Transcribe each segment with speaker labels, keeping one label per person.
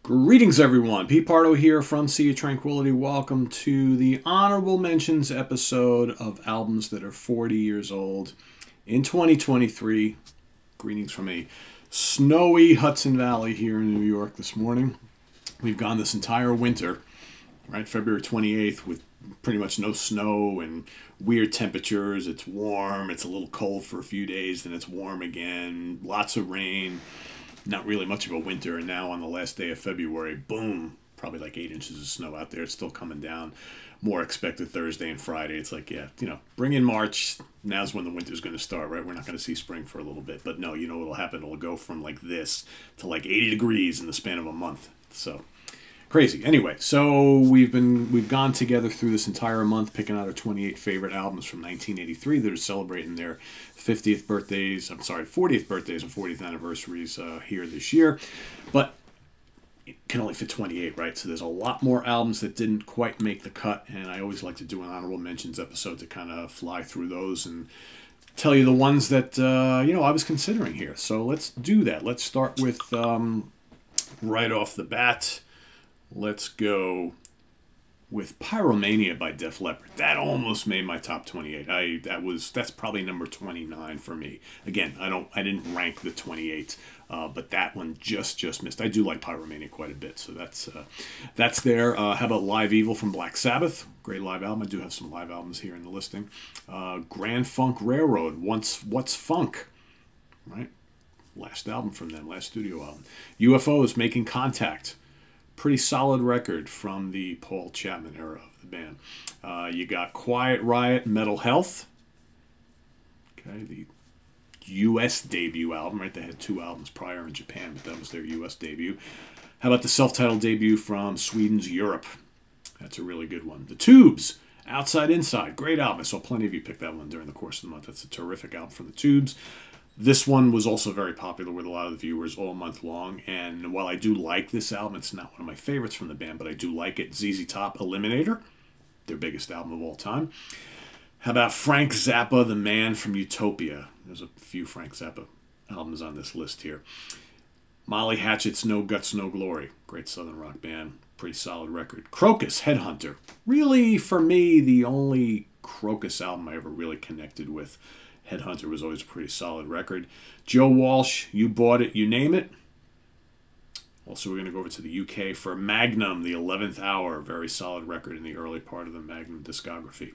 Speaker 1: Greetings, everyone. Pete Pardo here from Sea of Tranquility. Welcome to the Honorable Mentions episode of albums that are 40 years old in 2023. Greetings from a snowy Hudson Valley here in New York this morning. We've gone this entire winter, right, February 28th, with pretty much no snow and weird temperatures. It's warm, it's a little cold for a few days, then it's warm again, lots of rain. Not really much of a winter, and now on the last day of February, boom, probably like 8 inches of snow out there. It's still coming down. More expected Thursday and Friday. It's like, yeah, bring in March. Now's when the winter's going to start, right? We're not going to see spring for a little bit. But no, what'll happen? It'll go from like this to like 80 degrees in the span of a month. So crazy. Anyway, so we've gone together through this entire month picking out our 28 favorite albums from 1983 that are celebrating their 40th birthdays and 40th anniversaries here this year. But it can only fit 28, right? So there's a lot more albums that didn't quite make the cut, and I always like to do an honorable mentions episode to kind of fly through those and tell you the ones that I was considering here. So let's do that. Let's start with right off the bat. Let's go with Pyromania by Def Leppard. That almost made my top 28. That's probably number 29 for me. Again, I didn't rank the 28, but that one just missed. I do like Pyromania quite a bit, so that's there. How about Live Evil from Black Sabbath? Great live album. I do have some live albums here in the listing. Grand Funk Railroad. What's Funk? Right, last album from them, last studio album. UFOs, Making Contact. Pretty solid record from the Paul Chapman era of the band. You got Quiet Riot, Metal Health. Okay, the U.S. debut album, right? They had 2 albums prior in Japan, but that was their U.S. debut. How about the self-titled debut from Sweden's Europe? That's a really good one. The Tubes, Outside Inside. Great album. I saw plenty of you pick that one during the course of the month. That's a terrific album from the Tubes. This one was also very popular with a lot of the viewers all month long, and while I do like this album, it's not one of my favorites from the band, but I do like it. ZZ Top, Eliminator, their biggest album of all time. How about Frank Zappa, The Man from Utopia? There's a few Frank Zappa albums on this list here. Molly Hatchet's No Guts, No Glory, great southern rock band, pretty solid record. Crocus, Headhunter, really, for me, the only Crocus album I ever really connected with. Headhunter was always a pretty solid record. Joe Walsh, You Bought It, You Name It. Also, we're going to go over to the UK for Magnum, The 11th Hour. Very solid record in the early part of the Magnum discography.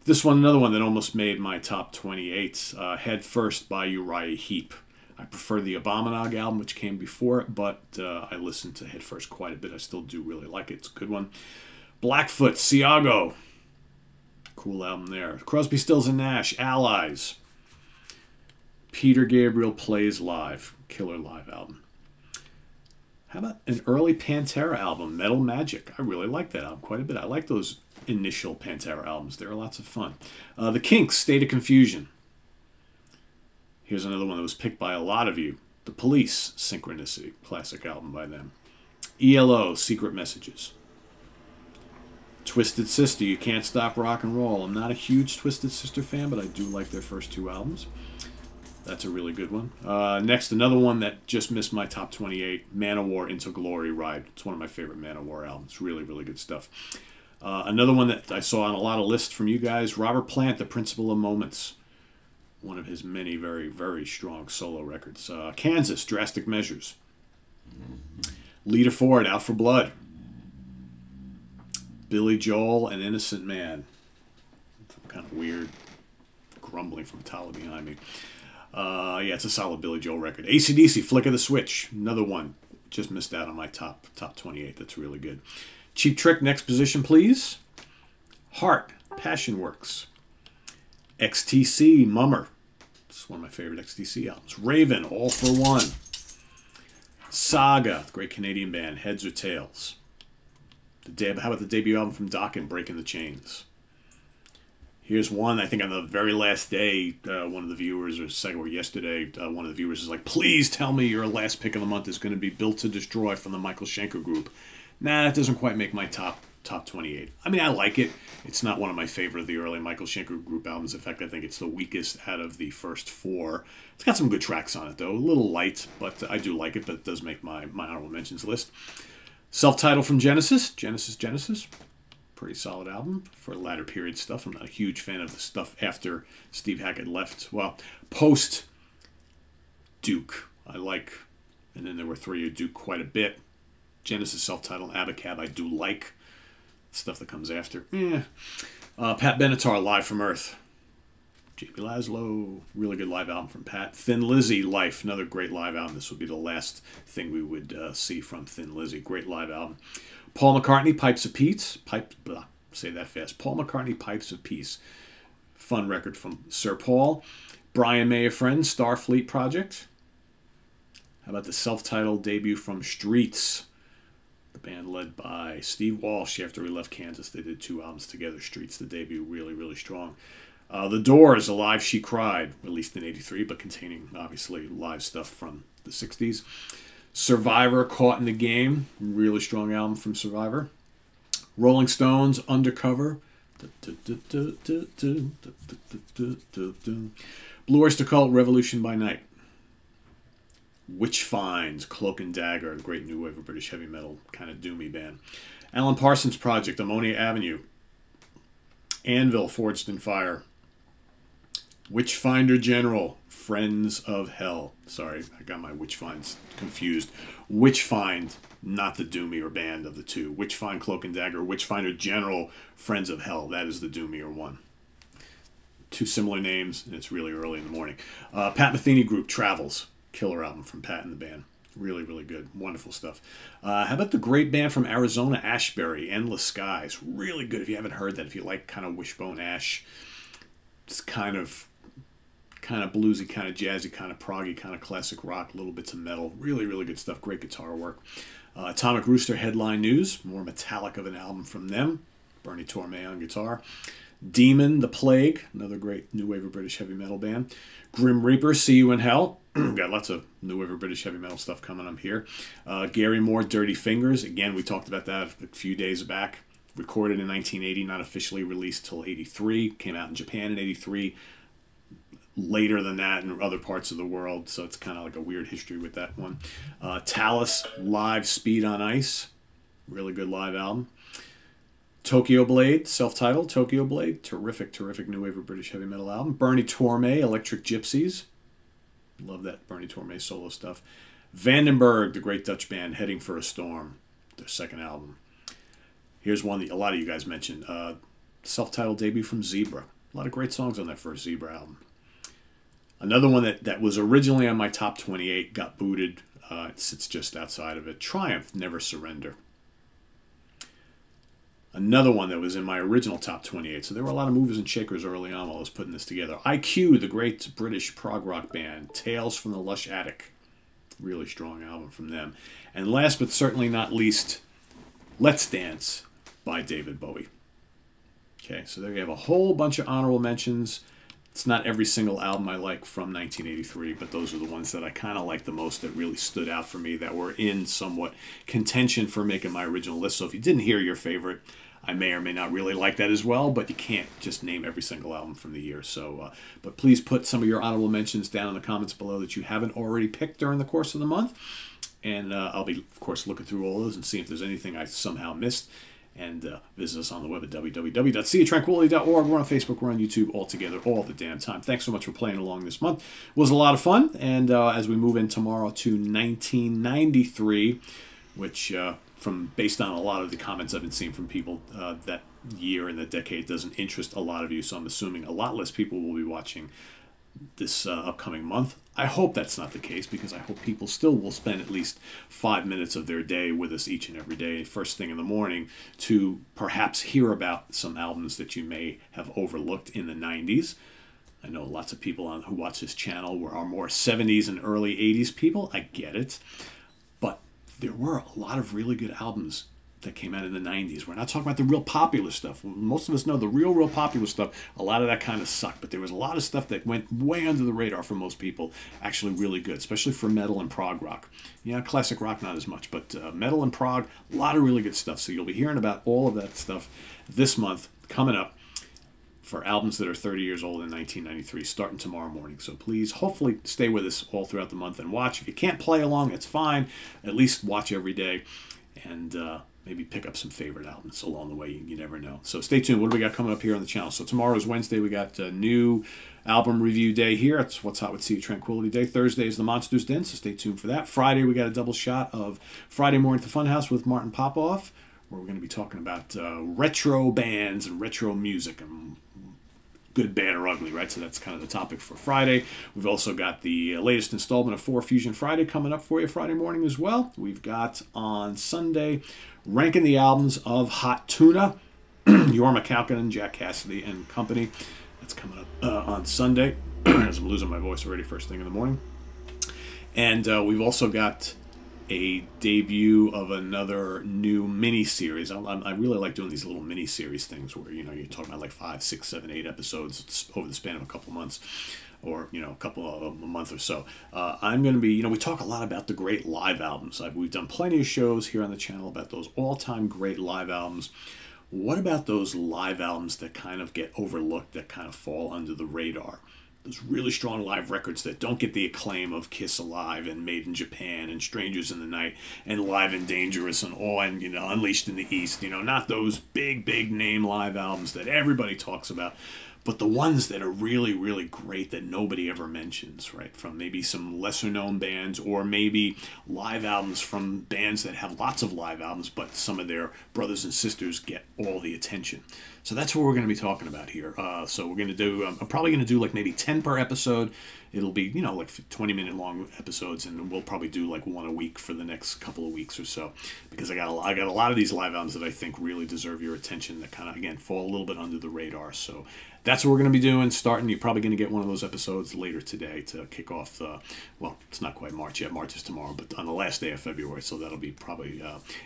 Speaker 1: This one, another one that almost made my top 28. Head First by Uriah Heep. I prefer the Abominog album, which came before it, but I listened to Head First quite a bit. I still do really like it. It's a good one. Blackfoot, Siago. Cool album there. Crosby, Stills and Nash, Allies. Peter Gabriel Plays Live. Killer live album. How about an early Pantera album, Metal Magic? I really like that album quite a bit. I like those initial Pantera albums. They're lots of fun. The Kinks, State of Confusion. Here's another one that was picked by a lot of you. The Police, Synchronicity. Classic album by them. ELO, Secret Messages. Twisted Sister, You Can't Stop Rock and Roll. I'm not a huge Twisted Sister fan, but I do like their first 2 albums. That's a really good one. Next, another one that just missed my top 28, Manowar Into Glory Ride. It's one of my favorite Manowar albums. Really, really good stuff. Another one that I saw on a lot of lists from you guys, Robert Plant, The Principle of Moments. One of his many very, very strong solo records. Kansas, Drastic Measures. Lita Ford, Out for Blood. Billy Joel, An Innocent Man. Some kind of weird grumbling from Tala behind me. Yeah, it's a solid Billy Joel record. AC/DC, Flick of the Switch. Another one. Just missed out on my top 28. That's really good. Cheap Trick, Next Position, Please. Heart, Passion Works. XTC, Mummer. It's one of my favorite XTC albums. Raven, All for One. Saga, great Canadian band. Heads or Tails. How about the debut album from Dokken, Breaking the Chains? Here's one, I think on the very last day, one of the viewers, or yesterday, one of the viewers is like, please tell me your last pick of the month is going to be Built to Destroy from the Michael Schenker Group. Nah, that doesn't quite make my top 28. I mean, I like it. It's not one of my favorite of the early Michael Schenker group albums. In fact, I think it's the weakest out of the first 4. It's got some good tracks on it, though. A little light, but I do like it, but it does make my honorable mentions list. Self-titled from Genesis. Genesis. Pretty solid album for latter period stuff. I'm not a huge fan of the stuff after Steve Hackett left. Well, post Duke, I like. And then there were 3 of Duke quite a bit. Genesis self-titled, Abacab, I do like. Stuff that comes after. Yeah. Pat Benatar, Live from Earth. J.B. Laszlo, really good live album from Pat. Thin Lizzy, Life, another great live album. This would be the last thing we would see from Thin Lizzy. Great live album. Paul McCartney, Pipes of Peace. Say that fast. Paul McCartney, Pipes of Peace. Fun record from Sir Paul. Brian May, a Friend, Starfleet Project. How about the self-titled debut from Streets? The band led by Steve Walsh. After we left Kansas, they did 2 albums together. Streets, the debut, really, really strong. The Doors, Alive She Cried, released in '83, but containing, obviously, live stuff from the 60s. Survivor, Caught in the Game, really strong album from Survivor. Rolling Stones, Undercover. Blue Oyster Cult, Revolution by Night. Witch Finds, Cloak and Dagger, a great new wave of British heavy metal, kind of doomy band. Alan Parsons Project, Ammonia Avenue. Anvil, Forged in Fire. Witchfinder General, Friends of Hell. Sorry, I got my Witchfinds confused. Witchfind, not the doomier band of the 2. Witchfind, Cloak and Dagger. Witchfinder General, Friends of Hell. That is the doomier one. 2 similar names, and it's really early in the morning. Pat Metheny Group, Travels. Killer album from Pat and the band. Really, really good. Wonderful stuff. How about the great band from Arizona, Ashbury, Endless Skies? Really good if you haven't heard that. If you like kind of Wishbone Ash, it's kind of bluesy, kind of jazzy, kind of proggy, kind of classic rock, little bits of metal. Really, really good stuff. Great guitar work. Atomic Rooster, Headline News. More metallic of an album from them. Bernie Torme on guitar. Demon, The Plague. Another great new wave of British heavy metal band. Grim Reaper, See You in Hell. Got lots of new wave of British heavy metal stuff coming up here. Gary Moore, Dirty Fingers. Again, we talked about that a few days back. Recorded in 1980, not officially released till '83. Came out in Japan in '83. Later than that in other parts of the world, so it's kind of like a weird history with that one. Talus, Live, Speed on Ice. Really good live album. Tokyo Blade, self-titled Tokyo Blade. Terrific, terrific new wave of British heavy metal album. Bernie Torme, Electric Gypsies. Love that Bernie Torme solo stuff. Vandenberg, the great Dutch band, Heading for a Storm. Their second album. Here's one that a lot of you guys mentioned. Self-titled debut from Zebra. A lot of great songs on that first Zebra album. Another one that was originally on my top 28, got booted. It sits just outside of it. Triumph, Never Surrender. Another one that was in my original top 28. So there were a lot of movers and shakers early on while I was putting this together. IQ, the great British prog rock band. Tales from the Lush Attic. Really strong album from them. And last but certainly not least, Let's Dance by David Bowie. Okay, so there you have a whole bunch of honorable mentions. It's not every single album I like from 1983, but those are the ones that I kind of like the most, that really stood out for me, that were in somewhat contention for making my original list. So if you didn't hear your favorite, I may or may not really like that as well, but you can't just name every single album from the year. So, but please put some of your honorable mentions down in the comments below that you haven't already picked during the course of the month. And I'll be, of course, looking through all those and see if there's anything I somehow missed. And visit us on the web at www.seatranquility.org. We're on Facebook, we're on YouTube, all together, all the damn time. Thanks so much for playing along this month. It was a lot of fun. And as we move in tomorrow to 1993, which based on a lot of the comments I've been seeing from people, that year and that decade doesn't interest a lot of you. So I'm assuming a lot less people will be watching this upcoming month. I hope that's not the case, because I hope people still will spend at least 5 minutes of their day with us each and every day, first thing in the morning, to perhaps hear about some albums that you may have overlooked in the 90s. I know lots of people who watch this channel are more 70s and early 80s people. I get it. But there were a lot of really good albums that came out in the 90s. We're not talking about the real popular stuff. Most of us know the real popular stuff. A lot of that kind of sucked, but there was a lot of stuff that went way under the radar for most people. Actually really good, especially for metal and prog rock. Yeah, classic rock not as much, but metal and prog, a lot of really good stuff. So you'll be hearing about all of that stuff this month coming up for albums that are 30 years old in 1993, starting tomorrow morning. So please, hopefully, stay with us all throughout the month and watch. If you can't play along, it's fine. At least watch every day and maybe pick up some favorite albums along the way. You never know. So stay tuned. What do we got coming up here on the channel? So tomorrow is Wednesday. We got a new album review day here. It's What's Hot with Sea of Tranquility Day. Thursday is the Monsters Den, so stay tuned for that. Friday, we got a double shot of Friday Morning at the Funhouse with Martin Popoff, where we're going to be talking about retro bands and retro music and good, bad, or ugly, right? So that's kind of the topic for Friday. We've also got the latest installment of 4 Fusion Friday coming up for you Friday morning as well. We've got on Sunday, ranking the albums of Hot Tuna, Jorma Kaukonen, Jack Cassidy, and company. That's coming up on Sunday, as I'm losing my voice already first thing in the morning. And we've also got a debut of another new mini-series. I really like doing these little mini-series things where, you know, you're talking about like 5, 6, 7, 8 episodes over the span of a couple months, or, you know, a month or so. I'm going to be, you know, we talk a lot about the great live albums. We've done plenty of shows here on the channel about those all-time great live albums. What about those live albums that kind of get overlooked, that kind of fall under the radar? Those really strong live records that don't get the acclaim of Kiss Alive and Made in Japan and Strangers in the Night and Live and Dangerous and all, and, you know, Unleashed in the East. You know, not those big name live albums that everybody talks about, but the ones that are really great that nobody ever mentions, right? From maybe some lesser known bands, or maybe live albums from bands that have lots of live albums, but some of their brothers and sisters get all the attention. So that's what we're going to be talking about here. So we're going to do, I'm probably going to do like maybe 10 per episode. It'll be, you know, like 20-minute long episodes, and we'll probably do like one a week for the next couple of weeks or so, because I got a lot of these live albums that I think really deserve your attention, that kind of, again, fall a little bit under the radar. So that's what we're going to be doing, starting. You're probably going to get one of those episodes later today to kick off, well, it's not quite March yet. March is tomorrow, but on the last day of February, so that'll be probably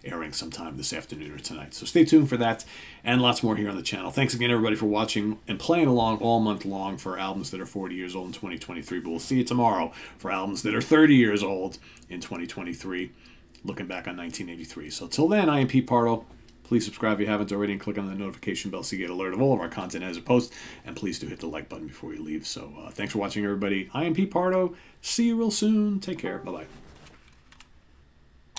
Speaker 1: airing sometime this afternoon or tonight. So stay tuned for that, and lots more here on the channel. Thanks again, everybody, for watching and playing along all month long for albums that are 40 years old in 2023. But we'll see you tomorrow for albums that are 30 years old in 2023, looking back on 1983. So till then, I am Pete Pardo. Please subscribe if you haven't already, and click on the notification bell so you get alert of all of our content as it posts. And please do hit the like button before you leave. So thanks for watching, everybody. I am Pete Pardo. See you real soon. Take care. Bye-bye.